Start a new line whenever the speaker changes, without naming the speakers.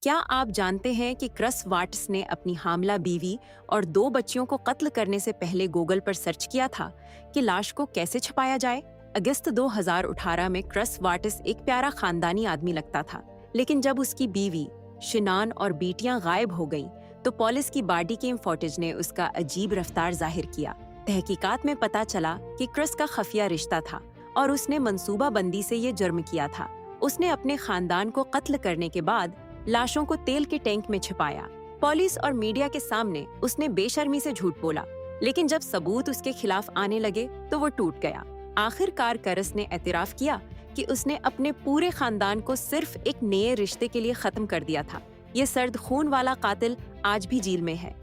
क्या आप जानते हैं कि क्रस वाट्स ने अपनी हामला बीवी और दो बच्चियों को कत्ल करने से पहले गूगल पर सर्च किया था कि लाश को कैसे छुपाया जाए? अगस्त 2018 में क्रस वाटिस एक प्यारा खानदानी आदमी लगता था, लेकिन जब उसकी बीवी शिनान और बेटियां गायब हो गईं, तो पुलिस की बॉडी कैम फुटेज ने उसका अजीब रफ्तार जाहिर किया। तहकीकात में पता चला कि क्रस का खुफिया रिश्ता था और उसने मंसूबाबंदी से ये जुर्म किया था। उसने अपने खानदान को कत्ल करने के बाद लाशों को तेल के टैंक में छिपाया। पुलिस और मीडिया के सामने उसने बेशर्मी से झूठ बोला, लेकिन जब सबूत उसके खिलाफ आने लगे तो वो टूट गया। आखिरकार करस ने एतराफ किया कि उसने अपने पूरे खानदान को सिर्फ एक नए रिश्ते के लिए खत्म कर दिया था। ये सर्द खून वाला कातिल आज भी जेल में है।